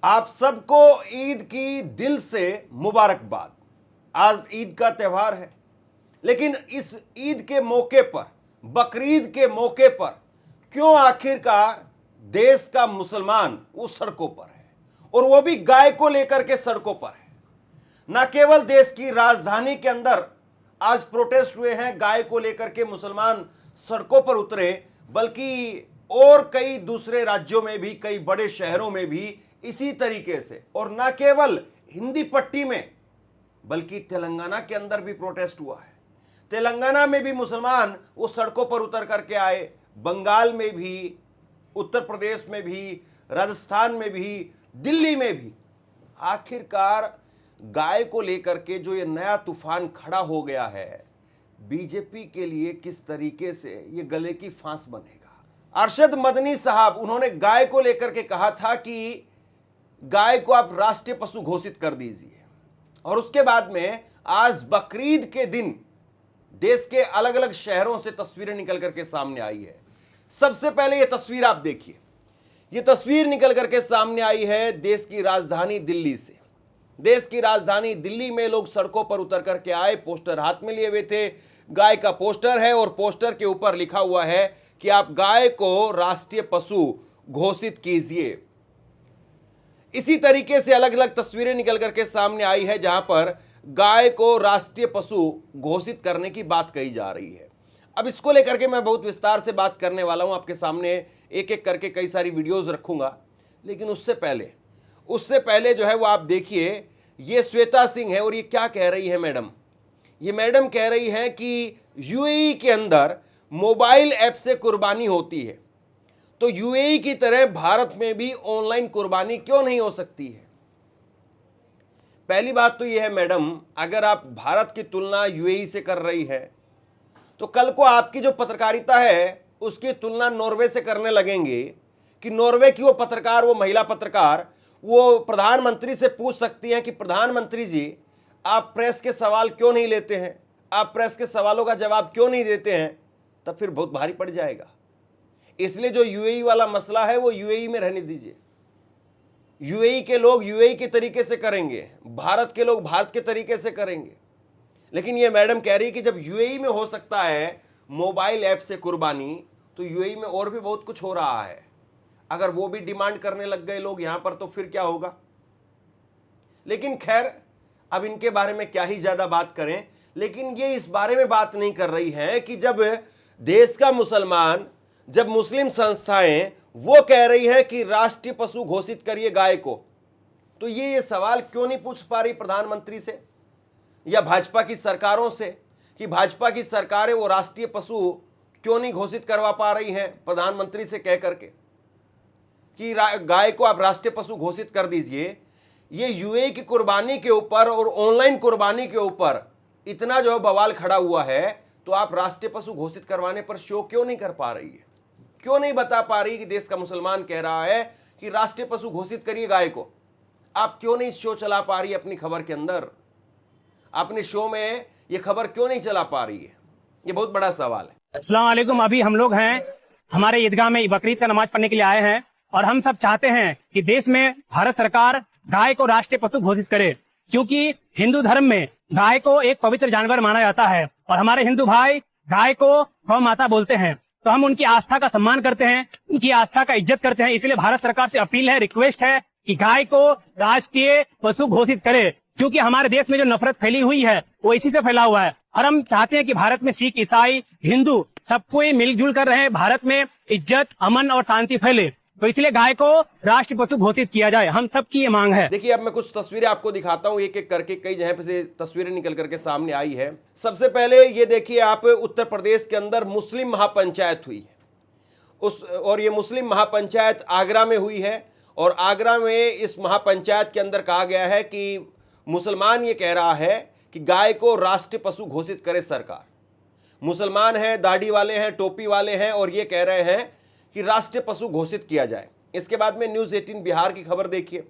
आप सबको ईद की दिल से मुबारकबाद। आज ईद का त्यौहार है, लेकिन इस ईद के मौके पर, बकरीद के मौके पर क्यों आखिरकार देश का मुसलमान वो सड़कों पर है, और वो भी गाय को लेकर के सड़कों पर है। न केवल देश की राजधानी के अंदर आज प्रोटेस्ट हुए हैं, गाय को लेकर के मुसलमान सड़कों पर उतरे, बल्कि और कई दूसरे राज्यों में भी, कई बड़े शहरों में भी इसी तरीके से। और न केवल हिंदी पट्टी में, बल्कि तेलंगाना के अंदर भी प्रोटेस्ट हुआ है। तेलंगाना में भी मुसलमान वो सड़कों पर उतर करके आए, बंगाल में भी, उत्तर प्रदेश में भी, राजस्थान में भी, दिल्ली में भी। आखिरकार गाय को लेकर के जो ये नया तूफान खड़ा हो गया है, बीजेपी के लिए किस तरीके से ये गले की फांस बनेगा। अरशद मदनी साहब, उन्होंने गाय को लेकर के कहा था कि गाय को आप राष्ट्रीय पशु घोषित कर दीजिए, और उसके बाद में आज बकरीद के दिन देश के अलग अलग शहरों से तस्वीरें निकल करके सामने आई है। सबसे पहले ये तस्वीर आप देखिए, ये तस्वीर निकल करके सामने आई है देश की राजधानी दिल्ली से। देश की राजधानी दिल्ली में लोग सड़कों पर उतर करके आए, पोस्टर हाथ में लिए हुए थे। गाय का पोस्टर है और पोस्टर के ऊपर लिखा हुआ है कि आप गाय को राष्ट्रीय पशु घोषित कीजिए। इसी तरीके से अलग अलग तस्वीरें निकल करके सामने आई है, जहां पर गाय को राष्ट्रीय पशु घोषित करने की बात कही जा रही है। अब इसको लेकर के मैं बहुत विस्तार से बात करने वाला हूं, आपके सामने एक एक करके कई सारी वीडियोस रखूंगा। लेकिन उससे पहले जो है वो आप देखिए, ये श्वेता सिंह है और ये क्या कह रही है मैडम। ये मैडम कह रही है कि यूएई के अंदर मोबाइल ऐप से कुर्बानी होती है, तो यूएई की तरह भारत में भी ऑनलाइन कुर्बानी क्यों नहीं हो सकती है। पहली बात तो यह है मैडम, अगर आप भारत की तुलना यूएई से कर रही है, तो कल को आपकी जो पत्रकारिता है उसकी तुलना नॉर्वे से करने लगेंगे कि नॉर्वे की वो पत्रकार, वो महिला पत्रकार, वो प्रधानमंत्री से पूछ सकती हैं कि प्रधानमंत्री जी, आप प्रेस के सवाल क्यों नहीं लेते हैं, आप प्रेस के सवालों का जवाब क्यों नहीं देते हैं। तब फिर बहुत भारी पड़ जाएगा। इसलिए जो यूएई वाला मसला है वो यूएई में रहने दीजिए। यूएई के लोग यूएई के तरीके से करेंगे, भारत के लोग भारत के तरीके से करेंगे। लेकिन ये मैडम कह रही कि जब यूएई में हो सकता है मोबाइल ऐप से कुर्बानी, तो यूएई में और भी बहुत कुछ हो रहा है। अगर वो भी डिमांड करने लग गए लोग यहां पर, तो फिर क्या होगा। लेकिन खैर, अब इनके बारे में क्या ही ज्यादा बात करें। लेकिन ये इस बारे में बात नहीं कर रही है कि जब देश का मुसलमान, जब मुस्लिम संस्थाएं वो कह रही है कि राष्ट्रीय पशु घोषित करिए गाय को, तो ये सवाल क्यों नहीं पूछ पा रही प्रधानमंत्री से या भाजपा की सरकारों से कि भाजपा की सरकारें वो राष्ट्रीय पशु क्यों नहीं घोषित करवा पा रही हैं प्रधानमंत्री से कह करके कि गाय को आप राष्ट्रीय पशु घोषित कर दीजिए। ये यूएई की कुर्बानी के ऊपर और ऑनलाइन कुर्बानी के ऊपर इतना जो बवाल खड़ा हुआ है, तो आप राष्ट्रीय पशु घोषित करवाने पर शो क्यों नहीं कर पा रही है, क्यों नहीं बता पा रही कि देश का मुसलमान कह रहा है कि राष्ट्रीय पशु घोषित करिए गाय को। आप क्यों नहीं शो चला पा रही अपनी खबर के अंदर, अपने शो में ये खबर क्यों नहीं चला पा रही है, ये बहुत बड़ा सवाल है। अस्सलाम वालेकुम। अभी हम लोग हैं हमारे ईदगाह में बकरीद का नमाज पढ़ने के लिए आए हैं, और हम सब चाहते हैं कि देश में भारत सरकार गाय को राष्ट्रीय पशु घोषित करे, क्योंकि हिंदू धर्म में गाय को एक पवित्र जानवर माना जाता है और हमारे हिंदू भाई गाय को गौ माता बोलते हैं। तो हम उनकी आस्था का सम्मान करते हैं, उनकी आस्था का इज्जत करते हैं। इसलिए भारत सरकार से अपील है, रिक्वेस्ट है कि गाय को राष्ट्रीय पशु घोषित करे, क्योंकि हमारे देश में जो नफरत फैली हुई है वो इसी से फैला हुआ है। और हम चाहते हैं कि भारत में सिख, ईसाई, हिंदू सबको मिलजुल कर रहे, भारत में इज्जत, अमन और शांति फैले। तो इसलिए गाय को राष्ट्रीय पशु घोषित किया जाए, हम सबकी ये मांग है। देखिए, अब मैं कुछ तस्वीरें आपको दिखाता हूं, एक एक करके कई जगह पे से तस्वीरें निकल करके सामने आई है। सबसे पहले ये देखिए आप, उत्तर प्रदेश के अंदर मुस्लिम महापंचायत हुई है और ये मुस्लिम महापंचायत आगरा में हुई है। और आगरा में इस महापंचायत के अंदर कहा गया है कि मुसलमान ये कह रहा है कि गाय को राष्ट्रीय पशु घोषित करे सरकार। मुसलमान हैं, दाढ़ी वाले हैं, टोपी वाले हैं, और ये कह रहे हैं कि राष्ट्रीय पशु घोषित किया जाए। इसके बाद में न्यूज़ 18 बिहार की खबर देखिए।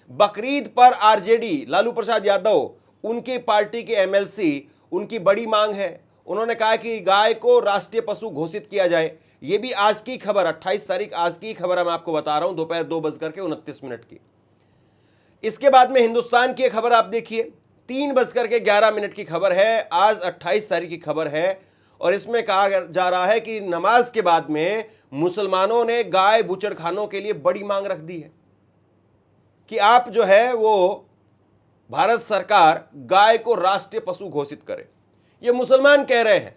बकरीद पर आरजेडी लालू प्रसाद यादव, उनकी पार्टी के एमएलसी, उनकी बड़ी मांग है। उन्होंने कहा कि गाय को राष्ट्रीय पशु घोषित किया जाए। ये भी आज की खबर, 28 तारीख आज की खबर मैं आपको बता रहा हूं, दोपहर 2:29 की। इसके बाद में हिंदुस्तान की एक खबर आप देखिए, 3:11 की खबर है, आज 28 तारीख की खबर है, और इसमें कहा जा रहा है कि नमाज के बाद में मुसलमानों ने गाय बूचड़खानों के लिए बड़ी मांग रख दी है कि आप जो है वो भारत सरकार गाय को राष्ट्रीय पशु घोषित करे। ये मुसलमान कह रहे हैं।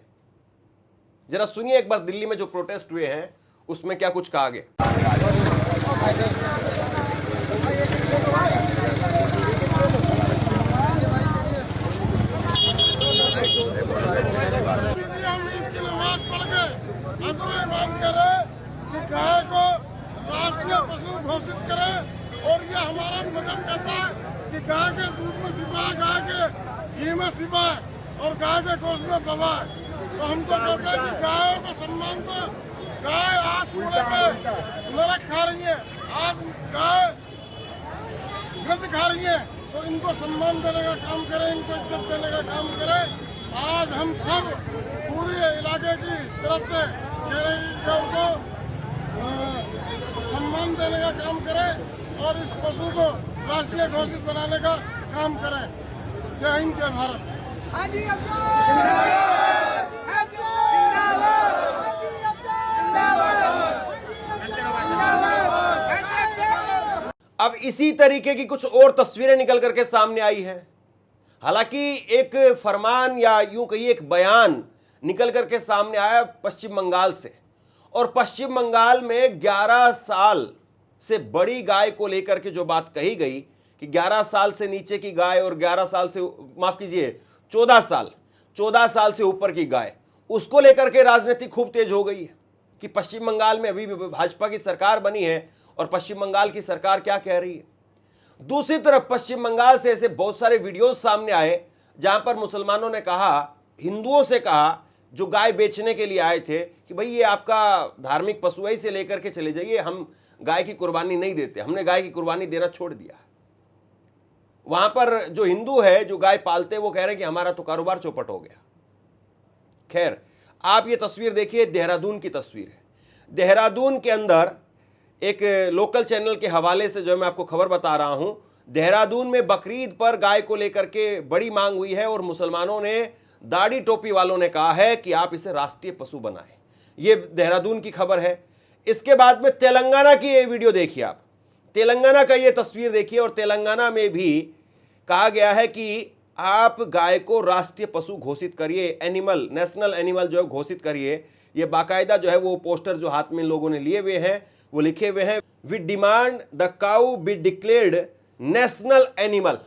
जरा सुनिए एक बार दिल्ली में जो प्रोटेस्ट हुए हैं उसमें क्या कुछ कहा गया। गाय को राष्ट्रीय पशु घोषित करें और ये हमारा मजहब कहता है कि गाय के दूध में शिफा है, गाय के घी में शिफा है और गाय के गोश्त में दवा है। तो हम तो कहते हैं कि गायों को सम्मान दो। गाय आज कूड़े पे नरक खा रही है, आज गाय गंद खा रही है, तो इनको सम्मान देने का काम करें, इनको इज्जत देने का काम करें। आज हम सब पूरे इलाके की तरफ से उनको सम्मान देने का काम करें और इस पशु को राष्ट्रीय घोषित बनाने का काम करें। जय हिंद, जय भारत। अब इसी तरीके की कुछ और तस्वीरें निकल करके सामने आई हैं। हालांकि एक फरमान या यूं कहिए एक बयान निकल करके सामने आया पश्चिम बंगाल से, और पश्चिम बंगाल में 11 साल से बड़ी गाय को लेकर के जो बात कही गई कि 11 साल से नीचे की गाय और 11 साल से माफ कीजिए 14 साल से ऊपर की गाय, उसको लेकर के राजनीति खूब तेज हो गई है कि पश्चिम बंगाल में अभी भी भाजपा की सरकार बनी है और पश्चिम बंगाल की सरकार क्या कह रही है। दूसरी तरफ पश्चिम बंगाल से ऐसे बहुत सारे वीडियोस सामने आए जहां पर मुसलमानों ने कहा, हिंदुओं से कहा जो गाय बेचने के लिए आए थे कि भाई ये आपका धार्मिक पशु है, इसे लेकर के चले जाइए, हम गाय की कुर्बानी नहीं देते, हमने गाय की कुर्बानी देना छोड़ दिया। वहां पर जो हिंदू है जो गाय पालते वो कह रहे हैं कि हमारा तो कारोबार चौपट हो गया। खैर, आप ये तस्वीर देखिए, देहरादून की तस्वीर है। देहरादून के अंदर एक लोकल चैनल के हवाले से जो मैं आपको खबर बता रहा हूं, देहरादून में बकरीद पर गाय को लेकर के बड़ी मांग हुई है और मुसलमानों ने, दाढ़ी टोपी वालों ने कहा है कि आप इसे राष्ट्रीय पशु बनाएं। ये देहरादून की खबर है। इसके बाद में तेलंगाना की ये वीडियो देखिए आप, तेलंगाना का ये तस्वीर देखिए, और तेलंगाना में भी कहा गया है कि आप गाय को राष्ट्रीय पशु घोषित करिए, एनिमल, नेशनल एनिमल जो है घोषित करिए। ये बाकायदा जो है वो पोस्टर जो हाथ में लोगों ने लिए हुए हैं वो लिखे हुए हैं, we demand the cow be declared national animal.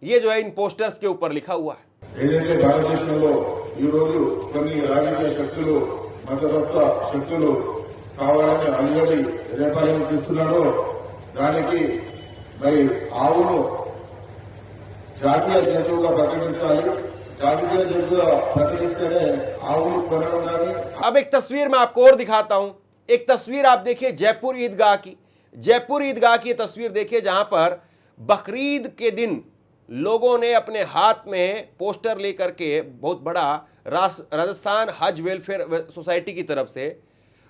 ये जो है इन पोस्टर्स के ऊपर लिखा हुआ है। ఏదైతే భారతదేశంలో ఈ రోజు కొన్ని రాజకీయ శక్తులు మతతత్వ శక్తులు కావాలని అల్లుడి రేపాలను తీస్తున్నారో దానికి మరి ఆవును జాతీయ జంతువుగా ప్రకటించాలి, జాతీయ జంతువుగా ప్రకటిస్తేనే ఆవును కొనడం కానీ। अब एक तस्वीर मैं आपको और दिखाता हूं। एक तस्वीर आप देखिए जयपुर ईदगाह की, जयपुर ईदगाह की तस्वीर देखिए जहां पर बकरीद के दिन लोगों ने अपने हाथ में पोस्टर लेकर के, बहुत बड़ा राजस्थान हज वेलफेयर सोसाइटी की तरफ से,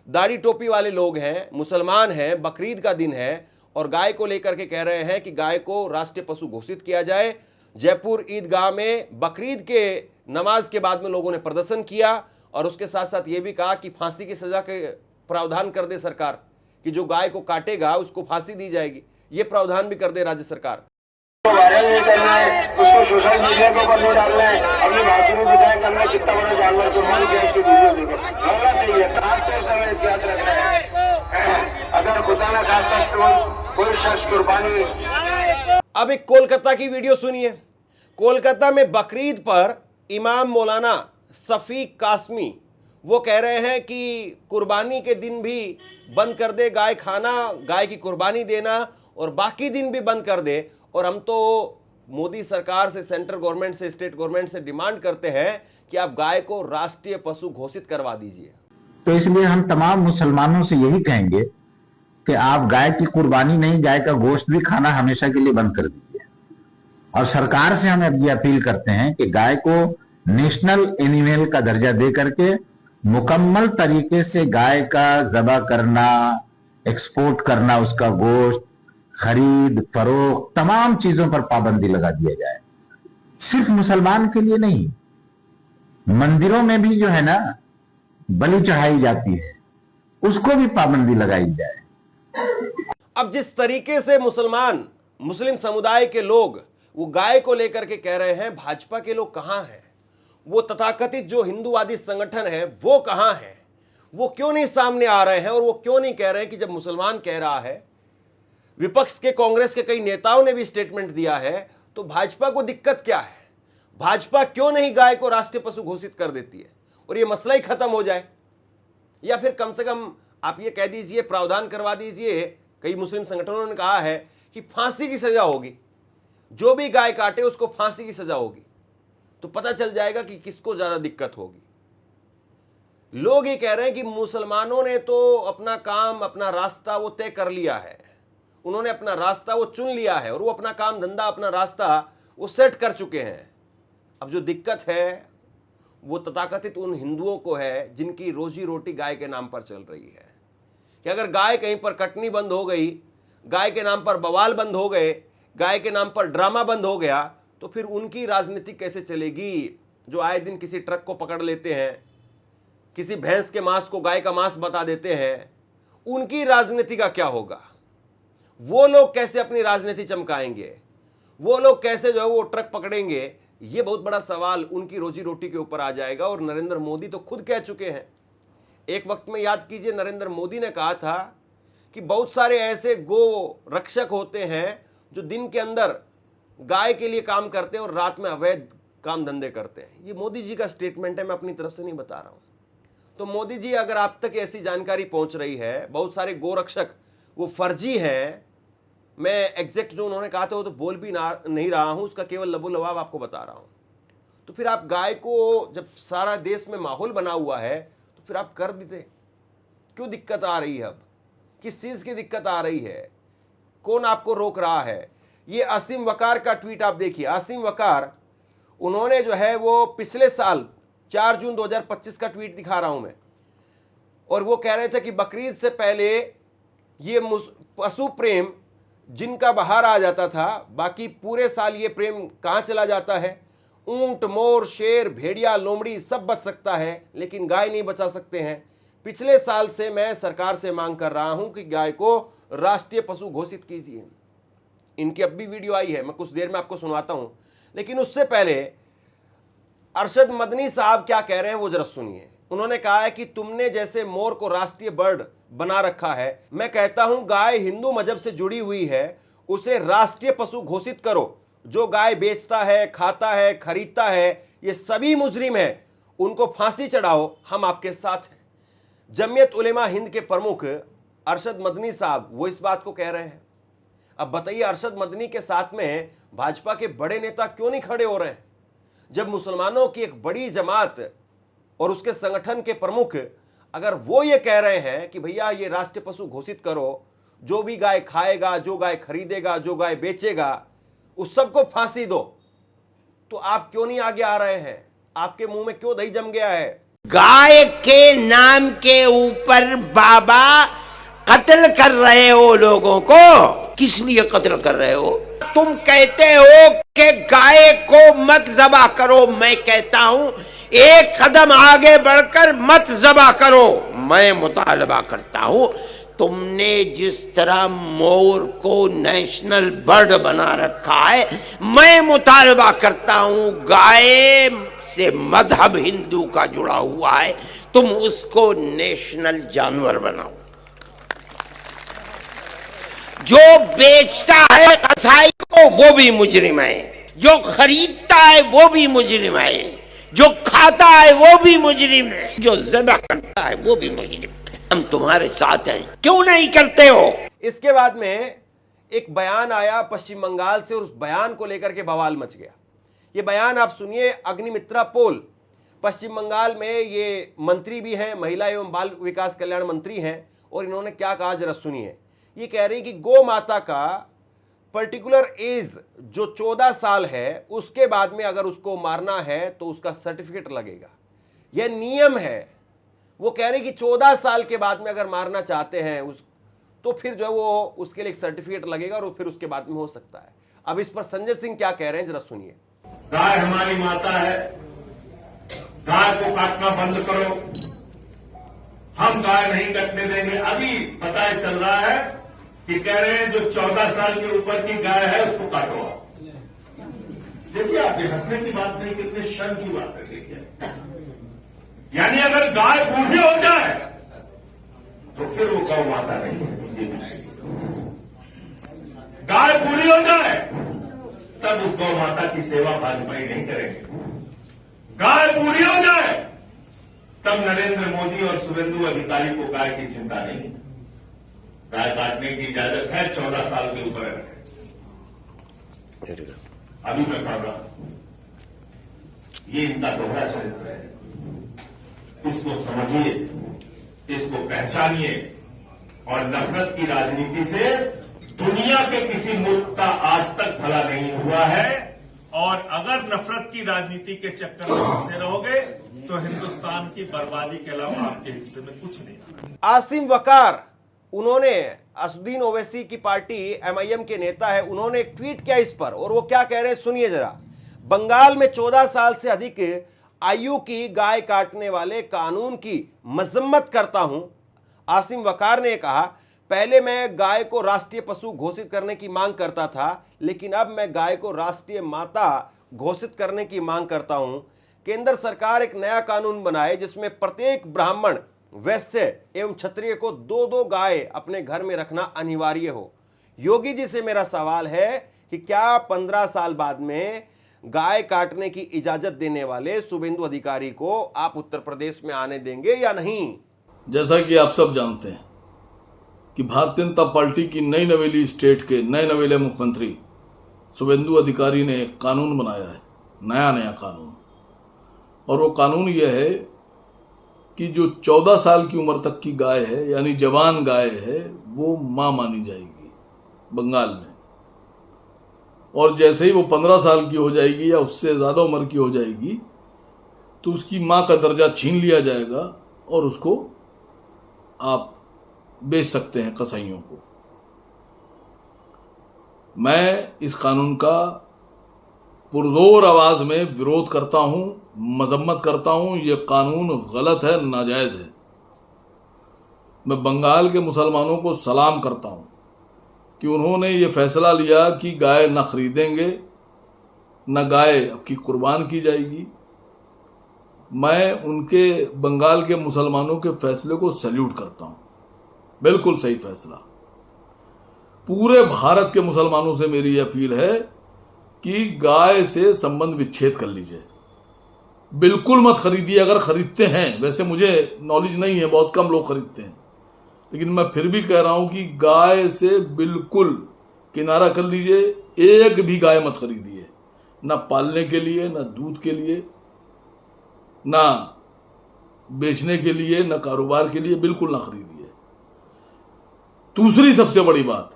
दाढ़ी टोपी वाले लोग हैं, मुसलमान हैं, बकरीद का दिन है और गाय को लेकर के कह रहे हैं कि गाय को राष्ट्रीय पशु घोषित किया जाए। जयपुर ईदगाह में बकरीद के नमाज के बाद में लोगों ने प्रदर्शन किया और उसके साथ साथ ये भी कहा कि फांसी की सजा के प्रावधान कर दे सरकार, कि जो गाय को काटेगा उसको फांसी दी जाएगी, ये प्रावधान भी कर दे राज्य सरकार। वायरल नहीं करना है, उसको सोशल मीडिया के ऊपर नहीं डालना है, अपनी भाषा में दिखाया करना कितना बड़ा जानवर कुर्बानी किया इसकी वीडियो देखो, होना चाहिए। खासतौर से हमें याद रखना है, अगर खुदा न खास्ता कोई शख्स कुर्बानी। अब एक कोलकाता की वीडियो सुनिए। कोलकाता में बकरीद पर इमाम मौलाना सफीक कासमी वो कह रहे हैं कि कुर्बानी के दिन भी बंद कर दे गाय खाना, गाय की कुर्बानी देना, और बाकी दिन भी बंद कर दे। और हम तो मोदी सरकार से, सेंट्रल गवर्नमेंट से, स्टेट गवर्नमेंट से डिमांड करते हैं कि आप गाय को राष्ट्रीय पशु घोषित करवा दीजिए। तो इसलिए हम तमाम मुसलमानों से यही कहेंगे कि आप गाय की कुर्बानी नहीं, गाय का गोश्त भी खाना हमेशा के लिए बंद कर दीजिए। और सरकार से हम ये अपील करते हैं कि गाय को नेशनल एनिमल का दर्जा दे करके मुकम्मल तरीके से गाय का ज़बह करना, एक्सपोर्ट करना, उसका गोश्त खरीद फरोख्त तमाम चीजों पर पाबंदी लगा दिया जाए। सिर्फ मुसलमान के लिए नहीं, मंदिरों में भी जो है ना बलि चढ़ाई जाती है, उसको भी पाबंदी लगाई जाए। अब जिस तरीके से मुस्लिम समुदाय के लोग वो गाय को लेकर के कह रहे हैं, भाजपा के लोग कहां हैं? वो तथाकथित जो हिंदूवादी संगठन है वो कहां है? वो क्यों नहीं सामने आ रहे हैं? और वो क्यों नहीं कह रहे हैं कि जब मुसलमान कह रहा है, विपक्ष के कांग्रेस के कई नेताओं ने भी स्टेटमेंट दिया है, तो भाजपा को दिक्कत क्या है? भाजपा क्यों नहीं गाय को राष्ट्रीय पशु घोषित कर देती है और ये मसला ही खत्म हो जाए? या फिर कम से कम आप ये कह दीजिए, प्रावधान करवा दीजिए। कई मुस्लिम संगठनों ने कहा है कि फांसी की सजा होगी, जो भी गाय काटे उसको फांसी की सजा होगी, तो पता चल जाएगा कि किसको ज्यादा दिक्कत होगी। लोग ये कह रहे हैं कि मुसलमानों ने तो अपना काम, अपना रास्ता वो तय कर लिया है, उन्होंने अपना रास्ता वो चुन लिया है और वो अपना काम धंधा, अपना रास्ता वो सेट कर चुके हैं। अब जो दिक्कत है वो तथाकथित उन हिंदुओं को है जिनकी रोजी रोटी गाय के नाम पर चल रही है। कि अगर गाय कहीं पर कटनी बंद हो गई, गाय के नाम पर बवाल बंद हो गए, गाय के नाम पर ड्रामा बंद हो गया, तो फिर उनकी राजनीति कैसे चलेगी? जो आए दिन किसी ट्रक को पकड़ लेते हैं, किसी भैंस के मांस को गाय का मांस बता देते हैं, उनकी राजनीति का क्या होगा? वो लोग कैसे अपनी राजनीति चमकाएंगे? वो लोग कैसे जो है वो ट्रक पकड़ेंगे? ये बहुत बड़ा सवाल उनकी रोजी रोटी के ऊपर आ जाएगा। और नरेंद्र मोदी तो खुद कह चुके हैं। एक वक्त में याद कीजिए, नरेंद्र मोदी ने कहा था कि बहुत सारे ऐसे गो रक्षक होते हैं जो दिन के अंदर गाय के लिए काम करते हैं और रात में अवैध काम धंधे करते हैं। ये मोदी जी का स्टेटमेंट है, मैं अपनी तरफ से नहीं बता रहा हूं। तो मोदी जी, अगर आप तक ऐसी जानकारी पहुंच रही है, बहुत सारे गोरक्षक वो फर्जी हैं, मैं एग्जैक्ट जो उन्होंने कहा था वो तो बोल भी नहीं रहा हूं, उसका केवल लबो लबाब आपको बता रहा हूं, तो फिर आप गाय को, जब सारा देश में माहौल बना हुआ है, तो फिर आप कर देते। क्यों दिक्कत आ रही है? अब किस चीज की दिक्कत आ रही है? कौन आपको रोक रहा है? ये असीम वकार का ट्वीट आप देखिए। असीम वकार, उन्होंने जो है वो पिछले साल 4 जून 2025 का ट्वीट दिखा रहा हूं मैं, और वो कह रहे थे कि बकरीद से पहले ये पशु प्रेम जिनका बाहर आ जाता था, बाकी पूरे साल ये प्रेम कहां चला जाता है? ऊंट, मोर, शेर, भेड़िया, लोमड़ी सब बच सकता है, लेकिन गाय नहीं बचा सकते हैं। पिछले साल से मैं सरकार से मांग कर रहा हूं कि गाय को राष्ट्रीय पशु घोषित कीजिए। इनकी अब भी वीडियो आई है, मैं कुछ देर में आपको सुनवाता हूं, लेकिन उससे पहले अरशद मदनी साहब क्या कह रहे हैं वो जरा सुनिए। उन्होंने कहा है कि तुमने जैसे मोर को राष्ट्रीय बर्ड बना रखा है, मैं कहता हूं गाय हिंदू मजहब से जुड़ी हुई है, उसे राष्ट्रीय पशु घोषित करो। जो गाय बेचता है, खाता है, खरीदता है, ये सभी मुजरिम है, उनको फांसी चढ़ाओ, हम आपके साथ हैं। जमीयत उलेमा हिंद के प्रमुख अरशद मदनी साहब वो इस बात को कह रहे हैं। अब बताइए, अरशद मदनी के साथ में भाजपा के बड़े नेता क्यों नहीं खड़े हो रहे हैं? जब मुसलमानों की एक बड़ी जमात और उसके संगठन के प्रमुख अगर वो ये कह रहे हैं कि भैया ये राष्ट्रीय पशु घोषित करो, जो भी गाय खाएगा, जो गाय खरीदेगा, जो गाय बेचेगा, उस सबको फांसी दो, तो आप क्यों नहीं आगे आ रहे हैं? आपके मुंह में क्यों दही जम गया है? गाय के नाम के ऊपर बाबा कत्ल कर रहे हो लोगों को। किस लिए कत्ल कर रहे हो? तुम कहते हो कि गाय को मत ज़बा करो, मैं कहता हूं एक कदम आगे बढ़कर मत ज़बा करो। मैं मुतालबा करता हूं, तुमने जिस तरह मोर को नेशनल बर्ड बना रखा है, मैं मुतालबा करता हूं गाय से मजहब हिंदू का जुड़ा हुआ है, तुम उसको नेशनल जानवर बनाओ। जो बेचता है कसाई को वो भी मुजरिम है, जो खरीदता है वो भी मुजरिम है, जो खाता है वो भी मुजरिम है, जो ज़िबा करता है वो भी मुजरिम है। हम तुम्हारे साथ हैं, क्यों नहीं करते हो? इसके बाद में एक बयान आया पश्चिम बंगाल से और उस बयान को लेकर के बवाल मच गया। ये बयान आप सुनिए। अग्निमित्रा पोल पश्चिम बंगाल में ये मंत्री भी हैं, महिला एवं बाल विकास कल्याण मंत्री हैं, और इन्होंने क्या कहा जरा सुनिए। ये कह रही कि गौ माता का पर्टिकुलर एज जो 14 साल है, उसके बाद में अगर उसको मारना है तो उसका सर्टिफिकेट लगेगा, यह नियम है। वो कह रही कि 14 साल के बाद में अगर मारना चाहते हैं तो फिर जो है वो उसके लिए एक सर्टिफिकेट लगेगा और फिर उसके बाद में हो सकता है। अब इस पर संजय सिंह क्या कह रहे हैं, जरा सुनिए। गाय हमारी माता है, गाय को काटना बंद करो, हम गाय नहीं कटने देंगे। अभी पता चल रहा है कि कह रहे हैं जो 14 साल के ऊपर की गाय है उसको काटो। देखिए, आप ये हंसने की बात नहीं, कितने शर्म की बात है। देखिए, यानी अगर गाय बूढ़ी हो जाए तो फिर वो गौ माता नहीं है। गाय बूढ़ी हो जाए तब उस गौ माता की सेवा भाजपाई नहीं करेंगे। गाय बूढ़ी हो जाए तब नरेंद्र मोदी और शुभेंदु अधिकारी को गाय की चिंता नहीं है। गाय काटने की इजाजत है 14 साल के ऊपर। अभी मैं पढ़ रहा हूं, ये इनका दोहरा चरित्र है। इसको समझिए, इसको पहचानिए और नफरत की राजनीति से दुनिया के किसी मुल्क का आज तक भला नहीं हुआ है। और अगर नफरत की राजनीति के चक्कर में फंसे रहोगे तो हिंदुस्तान की बर्बादी के अलावा आपके हिस्से में कुछ नहीं। आसिम वकार, उन्होंने असदुद्दीन ओवैसी की पार्टी एमआईएम के नेता है, उन्होंने एक ट्वीट किया इस पर और वो क्या कह रहे हैं सुनिए जरा। बंगाल में 14 साल से अधिक आयु की गाय काटने वाले कानून की मजम्मत करता हूं। आसिम वकार ने कहा, पहले मैं गाय को राष्ट्रीय पशु घोषित करने की मांग करता था, लेकिन अब मैं गाय को राष्ट्रीय माता घोषित करने की मांग करता हूं। केंद्र सरकार एक नया कानून बनाए जिसमें प्रत्येक ब्राह्मण, वैश्य एवं क्षत्रिय को 2-2 गाय अपने घर में रखना अनिवार्य हो। योगी जी से मेरा सवाल है कि क्या 15 साल बाद में गाय काटने की इजाजत देने वाले शुभेंदु अधिकारी को आप उत्तर प्रदेश में आने देंगे या नहीं? जैसा कि आप सब जानते हैं कि भारतीय जनता पार्टी की नई नवेली स्टेट के नए नवेले मुख्यमंत्री शुभेंदु अधिकारी ने एक कानून बनाया है, नया कानून। और वो कानून यह है कि जो 14 साल की उम्र तक की गाय है, यानी जवान गाय है, वो मां मानी जाएगी बंगाल में। और जैसे ही वो 15 साल की हो जाएगी या उससे ज़्यादा उम्र की हो जाएगी तो उसकी मां का दर्जा छीन लिया जाएगा और उसको आप बेच सकते हैं कसाईयों को। मैं इस कानून का पुरजोर आवाज में विरोध करता हूं, मजम्मत करता हूं। यह कानून गलत है, नाजायज है। मैं बंगाल के मुसलमानों को सलाम करता हूं कि उन्होंने ये फैसला लिया कि गाय न खरीदेंगे, न गाय अब की कुर्बान की जाएगी। मैं उनके बंगाल के मुसलमानों के फैसले को सैल्यूट करता हूं, बिल्कुल सही फैसला। पूरे भारत के मुसलमानों से मेरी अपील है कि गाय से संबंध विच्छेद कर लीजिए, बिल्कुल मत खरीदिए। अगर खरीदते हैं, वैसे मुझे नॉलेज नहीं है, बहुत कम लोग खरीदते हैं, लेकिन मैं फिर भी कह रहा हूं कि गाय से बिल्कुल किनारा कर लीजिए। एक भी गाय मत खरीदिए, ना पालने के लिए, ना दूध के लिए, ना बेचने के लिए, ना कारोबार के लिए, बिल्कुल ना खरीदिए। दूसरी सबसे बड़ी बात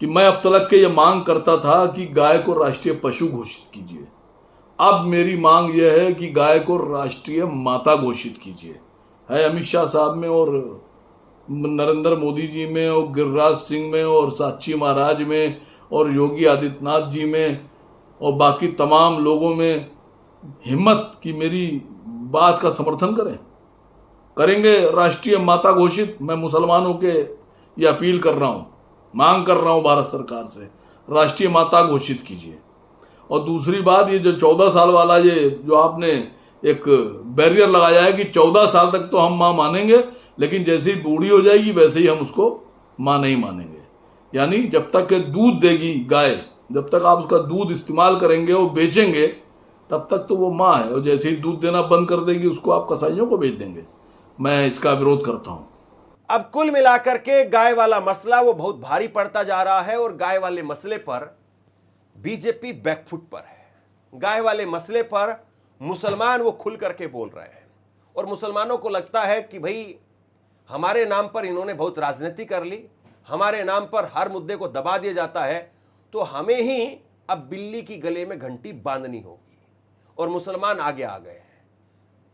कि मैं अब तक के ये मांग करता था कि गाय को राष्ट्रीय पशु घोषित कीजिए। अब मेरी मांग यह है कि गाय को राष्ट्रीय माता घोषित कीजिए। है अमित शाह साहब में और नरेंद्र मोदी जी में और गिरिराज सिंह में और साक्षी महाराज में और योगी आदित्यनाथ जी में और बाकी तमाम लोगों में हिम्मत कि मेरी बात का समर्थन करेंगे राष्ट्रीय माता घोषित। मैं मुसलमानों के ये अपील कर रहा हूं, मांग कर रहा हूं भारत सरकार से, राष्ट्रीय माता घोषित कीजिए। और दूसरी बात, ये जो 14 साल वाला ये जो आपने एक बैरियर लगाया है कि 14 साल तक तो हम मां मानेंगे, लेकिन जैसे ही बूढ़ी हो जाएगी वैसे ही हम उसको मां नहीं मानेंगे। यानी जब तक दूध देगी गाय, जब तक आप उसका दूध इस्तेमाल करेंगे और बेचेंगे, तब तक तो वो मां है, और जैसे ही दूध देना बंद कर देगी उसको आप कसाईयों को बेच देंगे। मैं इसका विरोध करता हूं। अब कुल मिलाकर के गाय वाला मसला वो बहुत भारी पड़ता जा रहा है और गाय वाले मसले पर बीजेपी बैकफुट पर है। गाय वाले मसले पर मुसलमान वो खुल करके बोल रहे हैं और मुसलमानों को लगता है कि भाई हमारे नाम पर इन्होंने बहुत राजनीति कर ली, हमारे नाम पर हर मुद्दे को दबा दिया जाता है, तो हमें ही अब बिल्ली की गले में घंटी बांधनी होगी। और मुसलमान आगे आ गए हैं।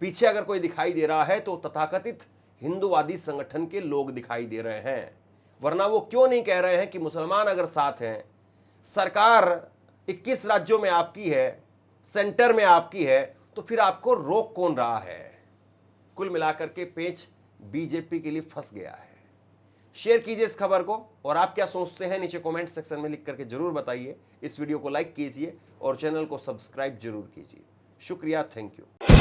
पीछे अगर कोई दिखाई दे रहा है तो तथाकथित हिंदूवादी संगठन के लोग दिखाई दे रहे हैं। वरना वो क्यों नहीं कह रहे हैं कि मुसलमान अगर साथ हैं, सरकार 21 राज्यों में आपकी है, सेंटर में आपकी है, तो फिर आपको रोक कौन रहा है? कुल मिलाकर के पेच बीजेपी के लिए फंस गया है। शेयर कीजिए इस खबर को, और आप क्या सोचते हैं नीचे कमेंट सेक्शन में लिख करके जरूर बताइए। इस वीडियो को लाइक कीजिए और चैनल को सब्सक्राइब जरूर कीजिए। शुक्रिया, थैंक यू।